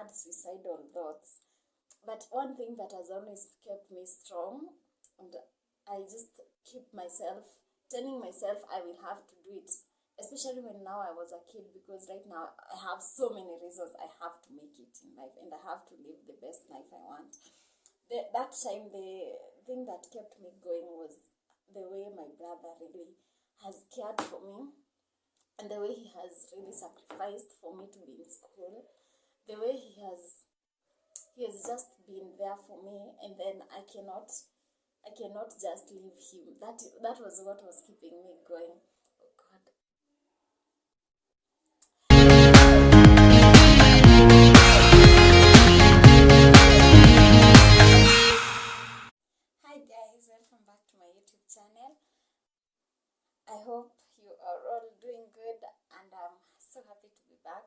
had suicidal thoughts. But one thing that has always kept me strong, and I just keep myself telling myself I will have to do it, especially when now I was a kid, because right now I have so many reasons I have to make it in life and I have to live the best life I want. That time, the thing that kept me going was the way my brother really has cared for me, and the way he has really sacrificed for me to be in school, the way he has just been there for me, and then I cannot just leave him. That was what was keeping me going. Oh God. Hi guys, welcome back to my YouTube channel. I hope you are all doing good, and I'm so happy to be back.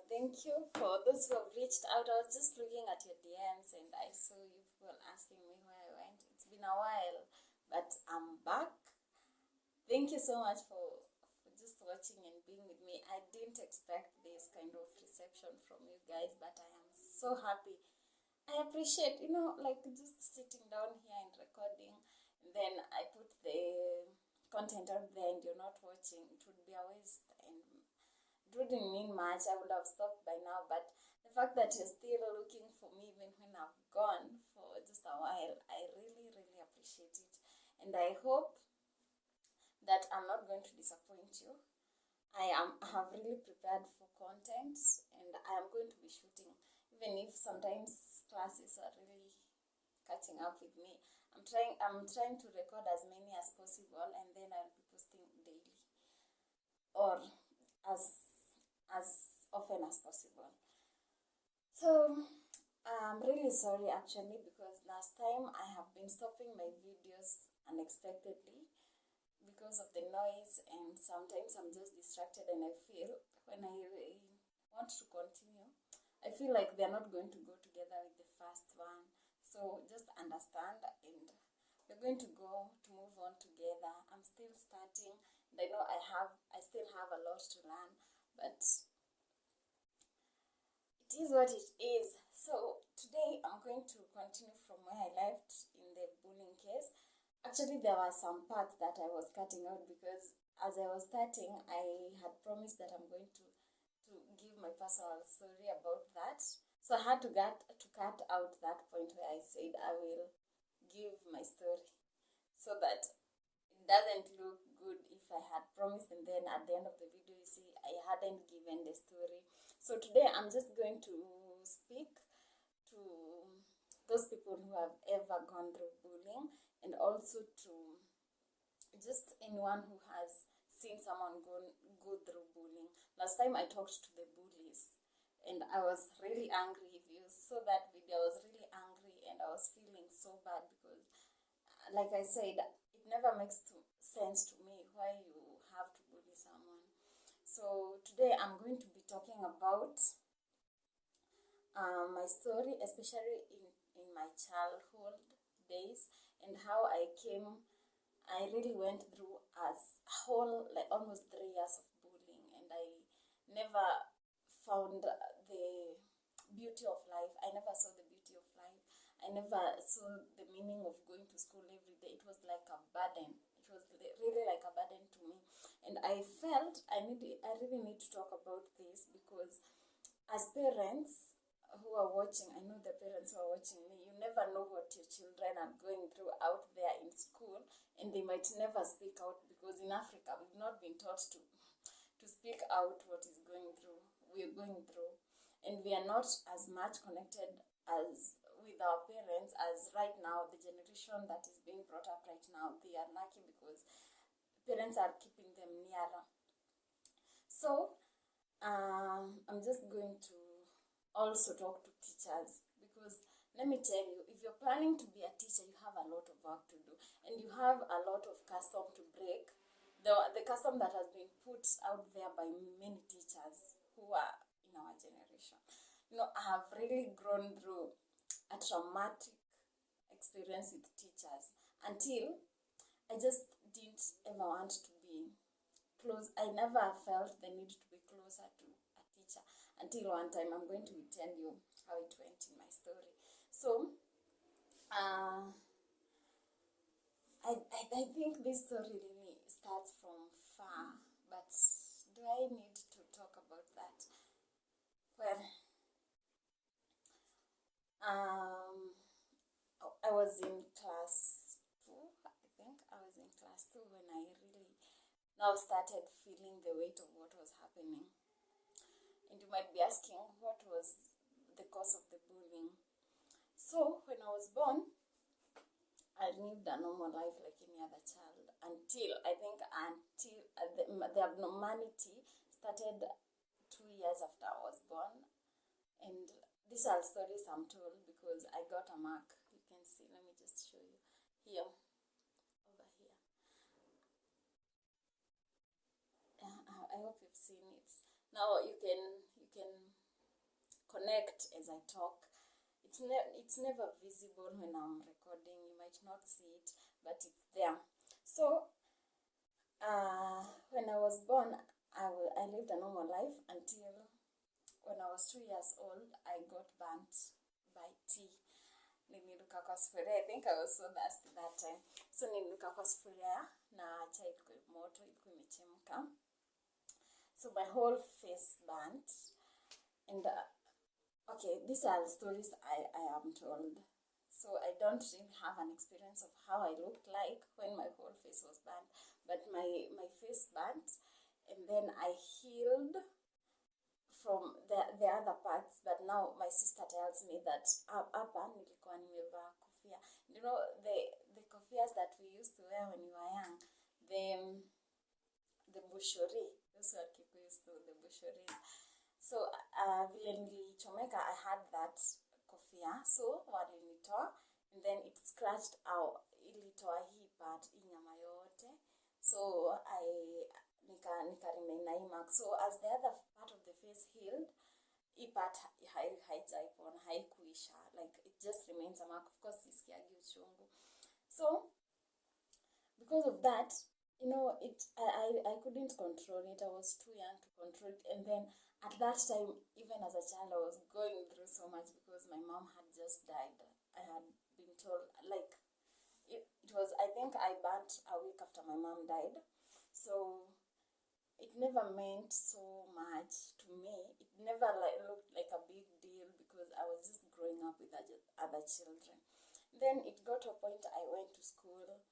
Thank you for those who have reached out. I was just looking at your DMs and I saw you people asking me where I went. It's been a while, but I'm back. Thank you so much for just watching and being with me. I didn't expect this kind of reception from you guys, but I am so happy. I appreciate, like just sitting down here and recording, and then I put the content out there and you're not watching. It would be a waste, and it wouldn't mean much. I would have stopped by now, but the fact that you're still looking for me even when I've gone for just a while, I really, really appreciate it. And I hope that I'm not going to disappoint you. I have really prepared for content, and I am going to be shooting, even if sometimes classes are really catching up with me. I'm trying to record as many as possible, and then I'll be posting daily or as often as possible. So I'm really sorry actually, because last time I have been stopping my videos unexpectedly because of the noise, and sometimes I'm just distracted, and I feel when I want to continue, I feel like they're not going to go together with the first one. So just understand, and we're going to move on together. I'm still starting, and I know I still have a lot to learn, but it is what it is. So today I'm going to continue from where I left in the bullying case. Actually, there were some parts that I was cutting out because as I was starting, I had promised that I'm going to give my personal story about that. So I had to cut out that point where I said I will give my story, so that it doesn't look good if I had promised and then at the end of the video you see I hadn't given the story. So today I'm just going to speak to those people who have ever gone through bullying, and also to just anyone who has seen someone go through bullying. Last time I talked to the bullies, and I was really angry. If you saw that video, I was really angry, and I was feeling so bad because, like I said, it never makes sense to me why you have to bully someone. So today I'm going to be talking about my story, especially in my childhood days, and how I really went through a whole, like almost 3 years of bullying, and I never found the beauty of life. I never saw the beauty of life. I never saw the meaning of going to school every day. It was like a burden. It was really like a burden to me. And I felt I really need to talk about this, because as parents who are watching, I know the parents who are watching me, you never know what your children are going through out there in school, and they might never speak out, because in Africa we've not been taught to speak out what is we're going through, and we are not as much connected as with our parents as right now. The generation that is being brought up right now, they are lucky because parents are keeping them nearer. So I'm just going to also talk to teachers, because let me tell you, if you're planning to be a teacher, you have a lot of work to do, and you have a lot of custom to break. The custom that has been put out there by many teachers who are in our generation. I have really grown through a traumatic experience with teachers until I just didn't ever want to be close. I never felt the need to be closer to a teacher until one time I'm going to tell you how it went in my story. So I think this story really starts from far, but do I need to talk about that? Well, I was in class 2, I think. I was in class 2 when I really now started feeling the weight of what was happening. And you might be asking, what was the cause of the bullying? So, when I was born, I lived a normal life like any other child until the abnormality started 2 years after I was born. And these are stories I'm told because I got a mark. You can see, let me just show you here, over here. I hope you've seen it. Now you can connect as I talk. It's never visible when I'm recording. You might not see it, but it's there. So when I was born, I lived a normal life until when I was 2 years old. I got burnt by tea. Niliruka kwa sufuria. I think I was so thirsty that time. So niliruka kwa sufuria na chai ilikuwa moto, ilikuwa imechemka. So my whole face burnt. And okay, these are the stories I am told. So I don't really have an experience of how I looked like when my whole face was burnt. But my face burnt, and then I healed from the other parts. But now my sister tells me that hapa nilikuwa nimevaa kofia. You know, the kofias that we used to wear when we were young, the bushori. Those were people used to the bushoris. So vile nilichomeka, I had that kofia. So walinitoa, and then it scratched out. Ilitoa hii part, hii nyama yote. So nika remain na hii mark. So as the other part of the face healed, hii part haikuisha. Like it just remains a mark. Of course, sisikiagi uchungu. So because of that, you know, I couldn't control it. I was too young to control it. And then at that time, even as a child, I was going through so much because my mom had just died. I had been told, like, it was, I think I burnt a week after my mom died. So it never meant so much to me. It never looked like a big deal because I was just growing up with other children. Then it got to a point I went to school.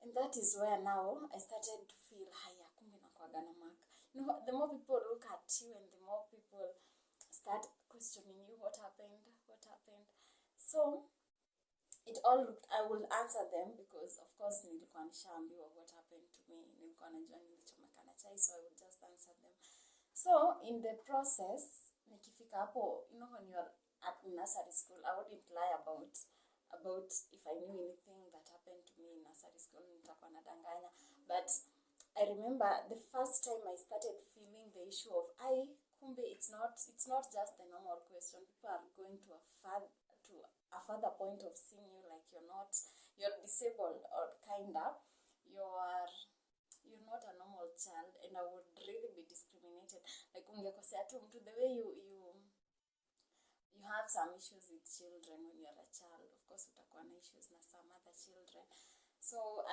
And that is where now I started to feel, haya, kumbe nakuwaga na mark. You know, the more people look at you and the more people start questioning you, what happened. So it all looked, I will answer them because of course nilikuwa nishaambiwa what happened to me. Nilikuwa najua nilichomeka na chai, so I would just answer them. So in the process, nikifika hapo, you know, when you're at nursery school, I wouldn't lie about if I knew anything that happened to me in nursery school, nitakuwa nadanganya. But I remember the first time I started feeling the issue of kumbe it's not just the normal question. People are going to a further point of seeing you like you're disabled, or kinda you're not a normal child, and I would really be discriminated. Like ungekosea tu mtu, the way you have some issues with children when you're a child. Of course, utakuwa na issues na some other children. So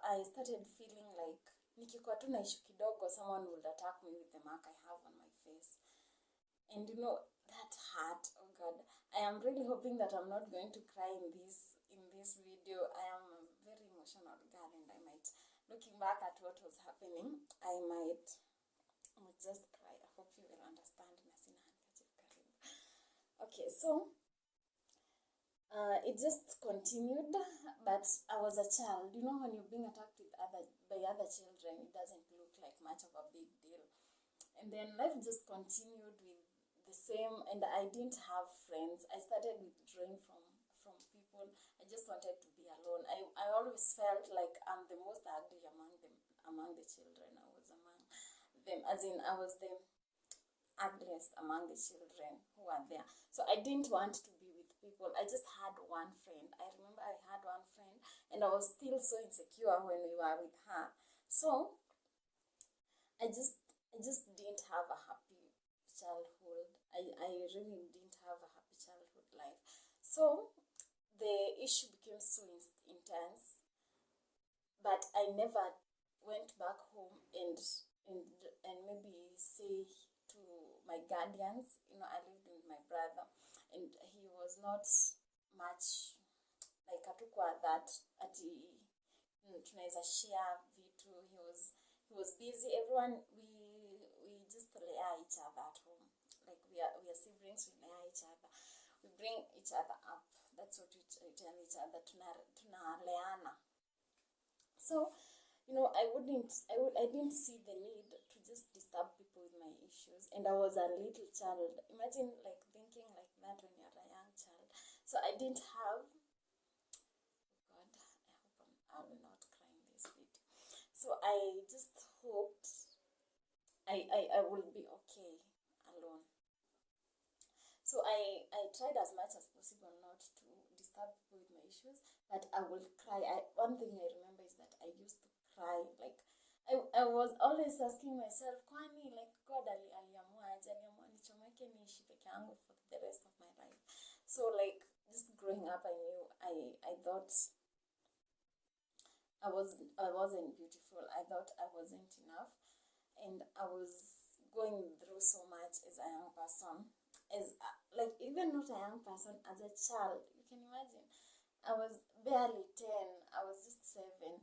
I started feeling like nikikuwa tu na issue kidogo, someone would attack me with the mark I have on my face. And you know, that hurt. Oh God, I am really hoping that I'm not going to cry in this video. I am a very emotional girl, and I might, looking back at what was happening, I might just cry. I hope you will understand. Okay, so it just continued, but I was a child. You know, when you're being attacked by other children, it doesn't look like much of a big deal. And then life just continued with the same, and I didn't have friends. I started withdrawing from people. I just wanted to be alone. I always felt like I'm the most ugly among the children. I was among them, as in I was the ugliest among the children who were there. So I didn't want to be with people. I just had one friend. I remember I had one friend, and I was still so insecure when we were with her. So I just didn't have a happy childhood. I really didn't have a happy childhood life. So the issue became so intense, but I never went back home and and maybe say to my guardians. I lived with my brother, and he was not much like hatukuwa that ati tunaweza share vitu. He was busy. Everyone, we just layer each other at home. Like we are siblings. We layer each other. We bring each other up. That's what we tell each other. Tunaleana. So, I didn't see the need to just disturb people with my issues. And I was a little child. Imagine like thinking like that when you're a young child. So I didn't have, oh God, I will not cry in this video. So I just hoped I will be okay alone. So I tried as much as possible not to disturb people with my issues, but I will cry. One thing I remember is that I used to cry. Like I was always asking myself, kwani like God aliamua nichomeke niishi peke yangu for the rest of my life. So like just growing up, I knew I thought I wasn't beautiful. I thought I wasn't enough, and I was going through so much as a young person. As like even not a young person, as a child, you can imagine. I was barely 10. I was just 7.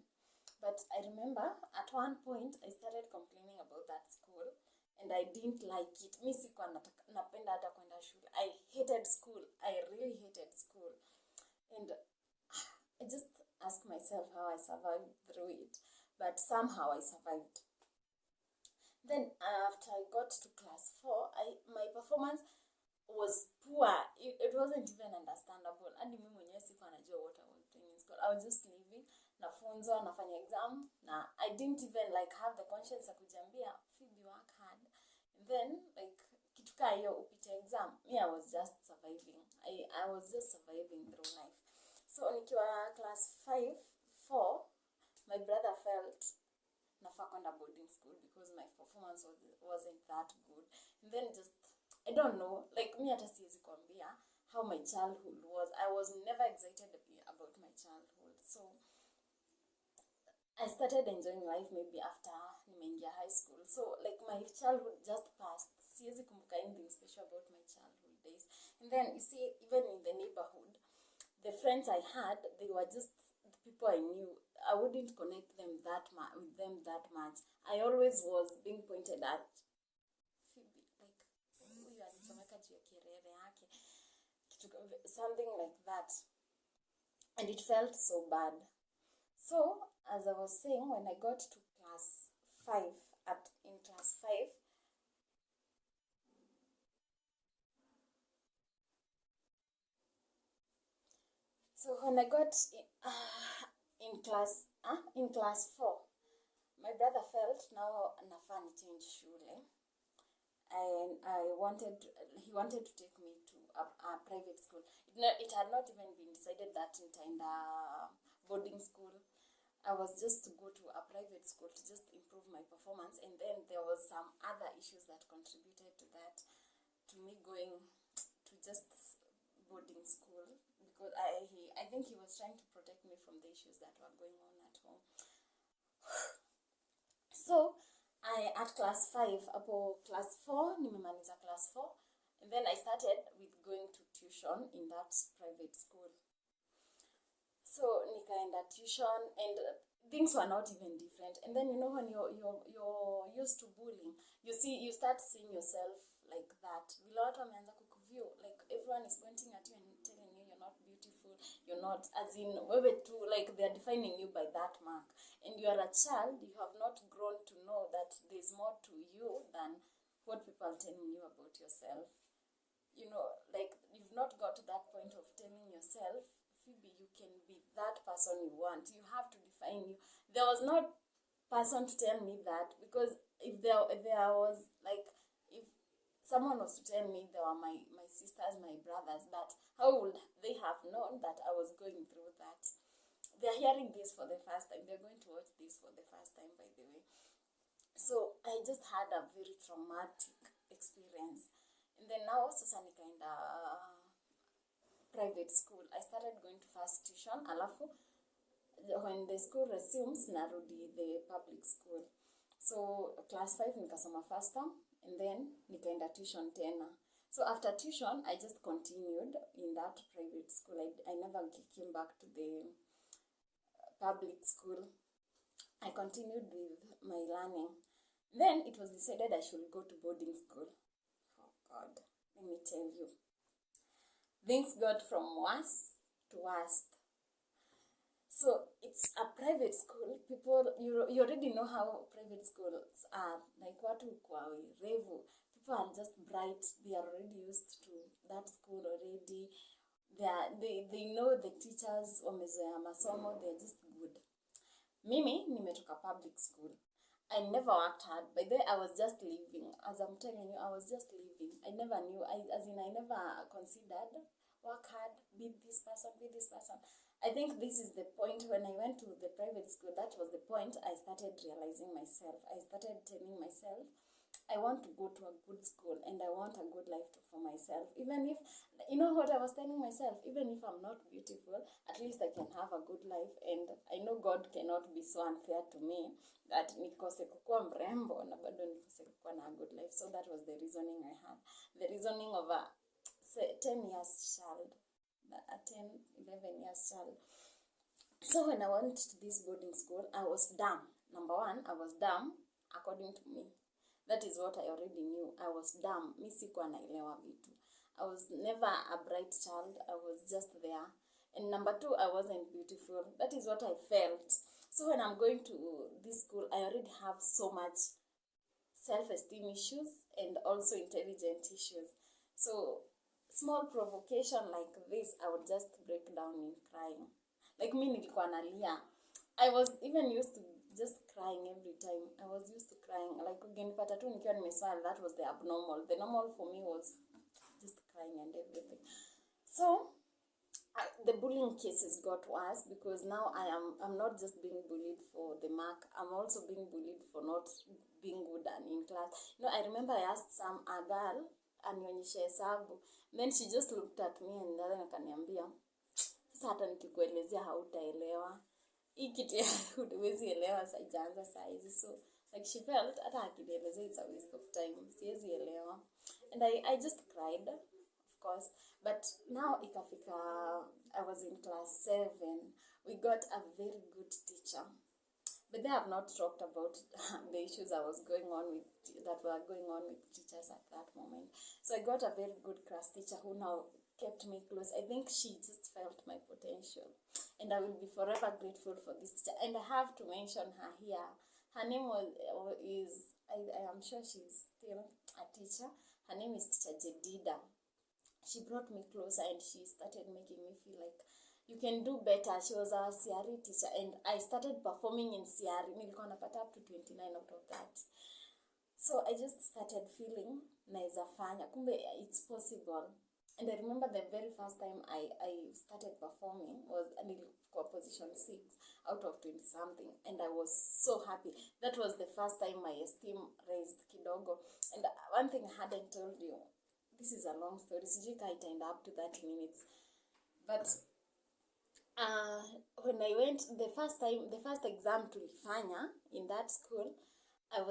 But I remember at one point I started complaining about that school, and I didn't like it. Mi sikuwa napenda hata kwenda shule. I hated school. I really hated school. And I just asked myself how I survived through it. But somehow I survived. Then after I got to class 4, my performance was poor. It wasn't even understandable. Hadi mimi mwenyewe sikuwa najua what I was doing in school. I was just living, nafunzwa, nafanya exam, na I didn't even like have the conscience ya kujiambia Phoebe, work hard. And then like kitu kaa hiyo upite exam, me I was just surviving. I was just surviving through life. So nikiwa class 4, my brother felt nafaa kwenda boarding school because my performance wasn't that good. And then just, I don't know, like me hata siwezi kuambia how my childhood was. I was never excited about my childhood. So I started enjoying life maybe after nimeingia high school. So like my childhood just passed. Siwezi kumbuka anything special about my childhood days. And then you see, even in the neighborhood, the friends I had, they were just the people I knew. I wouldn't connect them with them that much. I always was being pointed at. Phoebe, like huyu alichomeka juu ya kirere yake, something like that, and it felt so bad. So as I was saying, when I got to class 5, in class 5, so when I got in class 4, my brother felt now nafaa nichange shule, and he wanted to take me to a private school. It had not even been decided that nitaenda boarding school. I was just to go to a private school to just improve my performance, and then there was some other issues that contributed to that, to me going to just boarding school, because I think he was trying to protect me from the issues that were going on at home. So at class 5, class 4, nimemaliza class 4, and then I started with going to tuition in that private school. So nikaenda tuition, and things were not even different. And then when you're used to bullying, you start seeing yourself like that. Vile watu wameanza kukuview, like everyone is pointing at you and telling you you're not beautiful, you're not, as in wewe tu, like they're defining you by that mark. And you are a child, you have not grown to know that there's more to you than what people are telling you about yourself. Like you've not got to that point of telling yourself, Phoebe, you can be that person you want. You have to define you. There was no person to tell me that, because if there was, like, if someone was to tell me they were my sisters, my brothers, that how would they have known that I was going through that? They're hearing this for the first time. They're going to watch this for the first time, by the way. So I just had a very traumatic experience. And then now sasa nikaenda private school. I started going to first tuition, alafu when the school resumes narudi the public school. So class 5 nikasoma first term, and then nikaenda tuition tena. So after tuition I just continued in that private school. I never came back to the public school. I continued with my learning. Then it was decided I should go to boarding school. Oh God, let me tell you. Things got from worse to worst. So it's a private school. People, you already know how private schools are. Like watu kwa werevu. People are just bright. They are already used to that school already. They know the teachers wamezoea masomo. They're just good. Mimi nimetoka public school. I never worked hard. By the way, I was just living. As I'm telling you, I was just living. I never knew. I never considered work hard, be this person. I think this is the point when I went to the private school. That was the point I started realizing myself. I started telling myself, I want to go to a good school and I want a good life for myself. Even if, you know what I was telling myself, even if I'm not beautiful, at least I can have a good life. And I know God cannot be so unfair to me that nikose kukua mrembo na bado nikose kukua na a good life. So that was the reasoning I had. The reasoning of a 10 years child, a 11 years child. So when I went to this boarding school, I was dumb. Number one, I was dumb according to me. That is what I already knew. I was dumb. Mi sikuwa naelewa vitu. I was never a bright child. I was just there. And number two, I wasn't beautiful. That is what I felt. So when I'm going to this school, I already have so much self-esteem issues and also intelligent issues. So small provocation like this, I would just break down in crying. Like me nilikuwa nalia. I was even used to just crying every time. I was used to crying. Like ugenipata tu nikiwa nimesmile, that was the abnormal. The normal for me was just crying and everything. So the bullying cases got worse because now I'm not just being bullied for the mark. I'm also being bullied for not being good and in class. You know, I remember I asked a girl anionyeshe hesabu. Then she just looked at me and then akaniambia, sasa hata nikikuelezea hautaelewa. Hii kitu ya huwezi elewa saijaanza saizi. So like she felt hata akinielezea it's a waste of time. Siwezi elewa. And I just cried, of course. But now ikafika, I was in class 7. We got a very good teacher. But they have not talked about the issues that were going on with teachers at that moment. So I got a very good class teacher who now kept me close. I think she just felt my potential. And I will be forever grateful for this teacher. And I have to mention her here. Her name is I am sure she's still a teacher. Her name is Teacher Jedida. She brought me closer and she started making me feel like you can do better. She was a CRE teacher and I started performing in CRE. Nilikuwa napata up to 29 out of that. So I just started feeling naeza fanya. Kumbe it's possible. And I remember the very first time I started performing was nilikuwa position 6 out of 20 something. And I was so happy. That was the first time my esteem raised kidogo. And one thing I hadn't told you, this is a long story. Sijika itaenda up to 30 minutes. But when I went the first exam to Lifanya in that school, I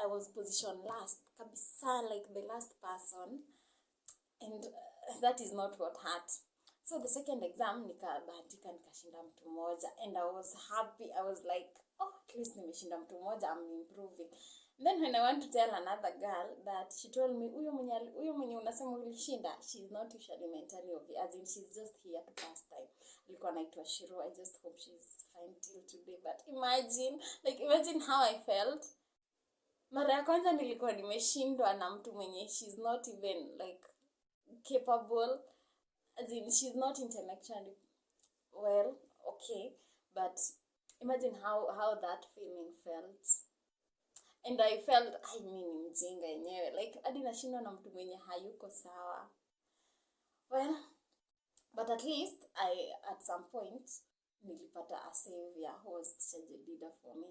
was positioned last. Kabisa, like the last person. And that is not what hurt. So the second exam, nikabahatika nikashinda mtu moja. And I was happy. I was like, oh, at least nimeshinda mtu moja, I'm improving. Then when I want to tell another girl that, she told me, uyo mwenye unasema ulishinda, she's not usually mentally okay, as in she's just here to pass time. Alikuwa anaitwa Shiro. I just hope she's fine till today. But imagine how I felt. Mara ya kwanza nilikuwa nimeshindwa na mtu mwenye she's not even like capable, as in she's not intellectually well, okay, but imagine how that feeling felt. And I felt, mjinga yenyewe, like hadi nashindwa na mtu mwenye hayuko sawa. Well, but at least at some point nilipata a savior who was Teacher Jedida for me.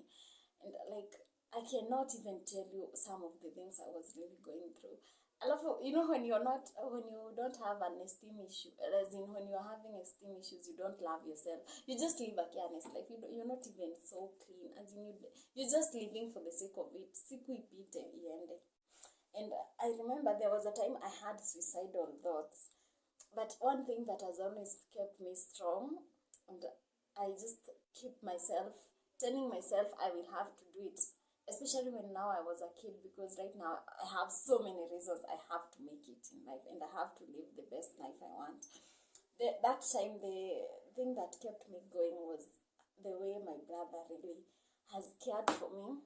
And like I cannot even tell you some of the things I was really going through. Alafu, when you don't have an esteem issue, as in when you're having esteem issues, you don't love yourself. You just live a careless life. You're not even so clean. As in, you're just living for the sake of it. Siku ipite iende. And I remember there was a time I had suicidal thoughts. But one thing that has always kept me strong, and I just keep telling myself I will have to do it. Especially when now I was a kid, because right now I have so many reasons I have to make it in life, and I have to live the best life I want. That time, the thing that kept me going was the way my brother really has cared for me,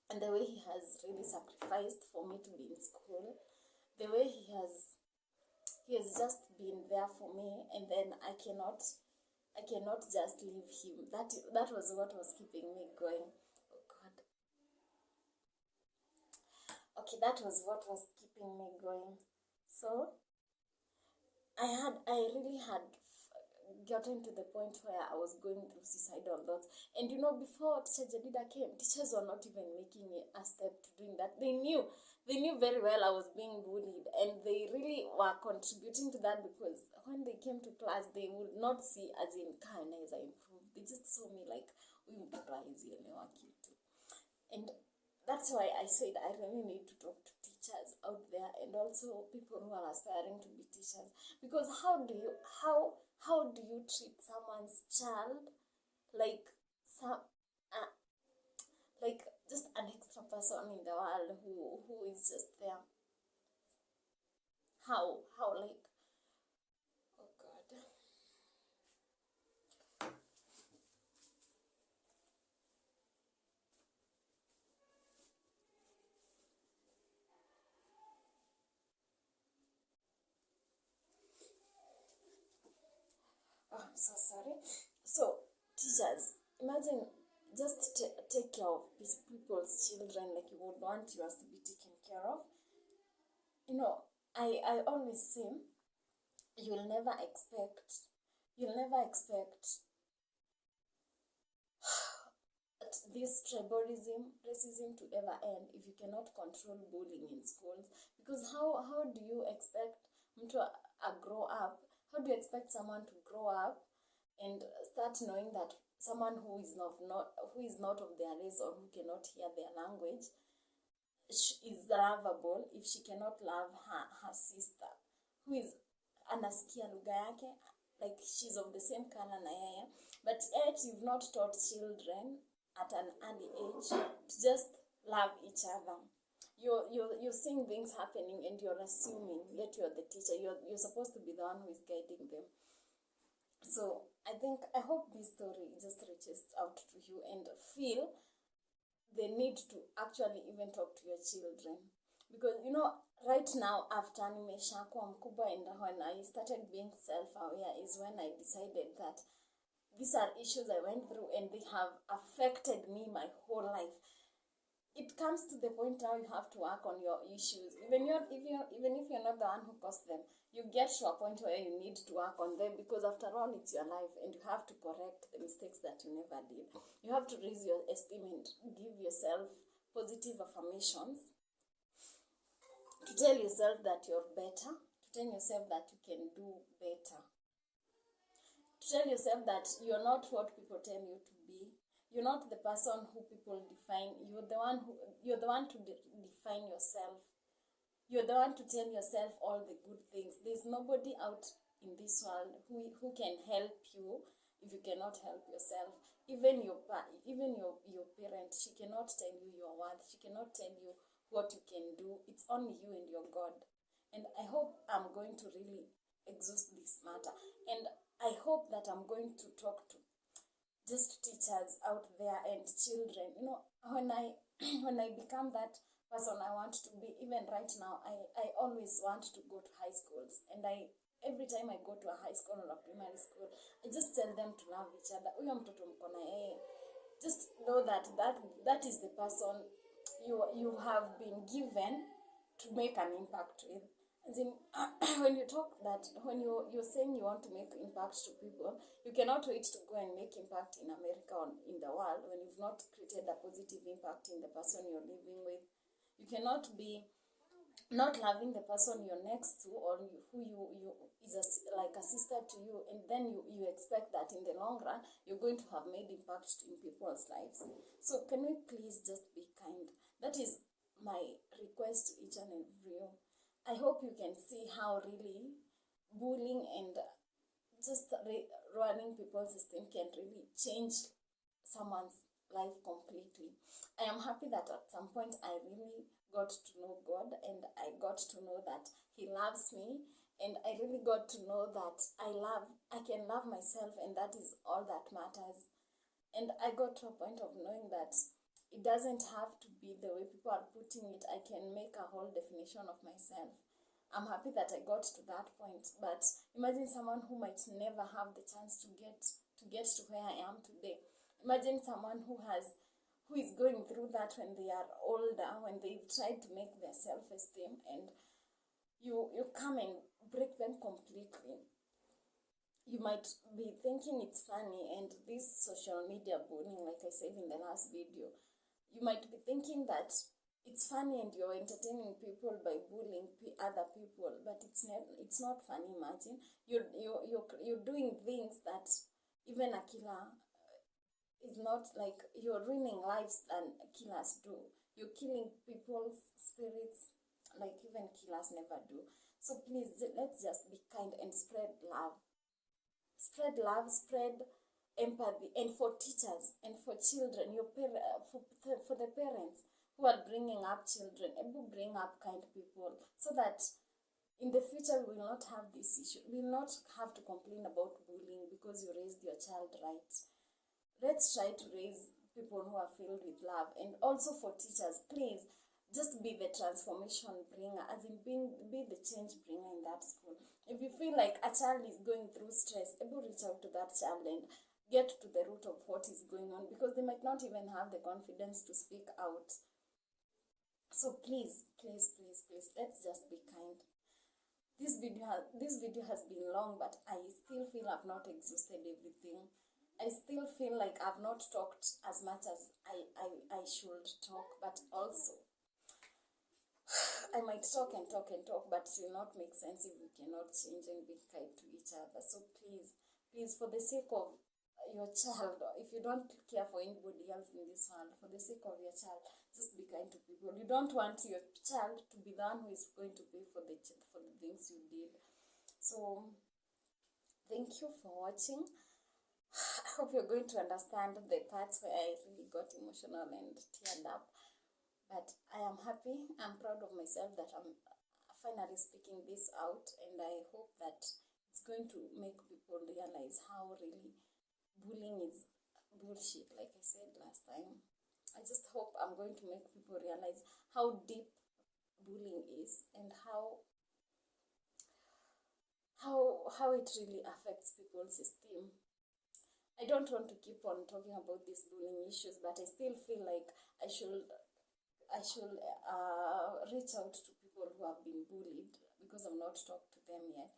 and the way he has really sacrificed for me to be in school, the way he has just been there for me, and then I cannot just leave him. That was what was keeping me going. Oh God. Okay, that was what was keeping me going. So I really had gotten to the point where I was going through suicidal thoughts. And before Teacher Jadida came, teachers were not even making a step to doing that. They knew very well I was being bullied, and they really were contributing to that, because when they came to class, they would not see as in kindness I improved. They just saw me like, and that's why I said I really need to talk to teachers out there, and also people who are aspiring to be teachers, because how do you treat someone's child like like just an extra person in the world who is just there? How like, oh God. Oh, I'm so sorry. So, teachers, imagine just take care of these people's children like you would want yours to be taken care of. I always say you'll never expect this tribalism, racism to ever end if you cannot control bullying in schools. Because how do you expect to grow up? How do you expect someone to grow up and start knowing that someone who is not of their race, or who cannot hear their language, is lovable if she cannot love her sister who is anasikia lugha yake, like she's of the same color na yeye, but yet you've not taught children at an early age to just love each other. You're seeing things happening, and you're assuming, yet you're the teacher, you're supposed to be the one who is guiding them. So I hope this story just reaches out to you and feel the need to actually even talk to your children. Because right now, after nimeshakuwa mkubwa, and when I started being self-aware is when I decided that these are issues I went through, and they have affected me my whole life. It comes to the point now you have to work on your issues. Even if you're not the one who caused them, you get to a point where you need to work on them, because after all, it's your life, and you have to correct the mistakes that you never did. You have to raise your esteem and give yourself positive affirmations, to tell yourself that you're better, to tell yourself that you can do better, to tell yourself that you're not what people tell you to be. You're not the person who people define. You're the one to define yourself. You're the one to tell yourself all the good things. There's nobody out in this world who can help you if you cannot help yourself. Even your parent, she cannot tell you your worth. She cannot tell you what you can do. It's only you and your God. And I hope I'm going to really exhaust this matter. And I hope that I'm going to talk to just teachers out there and children. When I become that person I want to be, even right now, I always want to go to high schools, and every time I go to a high school or a primary school, I just tell them to love each other. Just know that is the person you have been given to make an impact with. As in, when you talk that, when you're saying you want to make impact to people, you cannot wait to go and make impact in America or in the world when you've not created a positive impact in the person you're living with. You cannot be not loving the person you're next to, or who you is like a sister to you, and then you expect that in the long run you're going to have made impact in people's lives. So can we please just be kind? That is my request to each and every you. I hope you can see how really bullying and just running people's system can really change someone's life completely. I am happy that at some point I really got to know God, and I got to know that He loves me, and I really got to know that I can love myself, and that is all that matters. And I got to a point of knowing that it doesn't have to be the way people are putting it. I can make a whole definition of myself. I'm happy that I got to that point. But imagine someone who might never have the chance to get to where I am today. Imagine someone who is going through that when they are older, when they've tried to make their self-esteem, and you come and break them completely. You might be thinking it's funny, and this social media bullying, like I said in the last video, you might be thinking that it's funny and you're entertaining people by bullying other people, but it's not funny. Imagine you're doing things that even a killer is not, like, you're ruining lives than killers do. You're killing people's spirits like even killers never do. So please, let's just be kind and spread love. Spread love, spread empathy, and for teachers and for children, for the parents who are bringing up children, and who bring up kind people, so that in the future we will not have this issue. We will not have to complain about bullying because you raised your child right. Let's try to raise people who are filled with love. And also for teachers, please just be the transformation bringer, as in be the change bringer in that school. If you feel like a child is going through stress, able reach out to that child and get to the root of what is going on, because they might not even have the confidence to speak out. So please, please, please, please, let's just be kind. This video has been long, but I still feel I've not exhausted everything. I still feel like I've not talked as much as I should talk, but also I might talk and talk and talk, but it will not make sense if we cannot change and be kind to each other. So please, please, for the sake of your child, if you don't care for anybody else in this world, for the sake of your child, just be kind to people. You don't want your child to be the one who is going to pay for the things you did. So thank you for watching. I hope you're going to understand the parts where I really got emotional and teared up. But I am happy. I'm proud of myself that I'm finally speaking this out, and I hope that it's going to make people realize how really bullying is bullshit, like I said last time. I just hope I'm going to make people realize how deep bullying is, and how it really affects people's esteem. I don't want to keep on talking about these bullying issues, but I still feel like I should reach out to people who have been bullied, because I've not talked to them yet,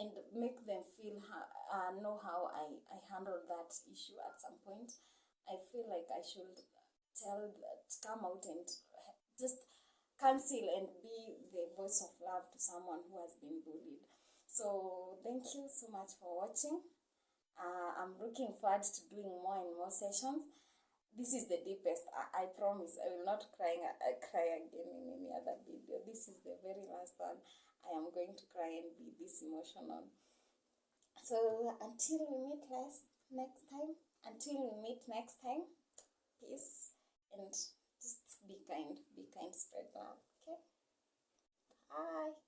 and make them know how I handled that issue at some point. I feel like I should come out and just cancel and be the voice of love to someone who has been bullied. So thank you so much for watching. I'm looking forward to doing more and more sessions. This is the deepest. I promise I will not cry again in any other video. This is the very last one. I am going to cry and be this emotional. So until we meet next time, peace, and just be kind, spread love. Okay, bye.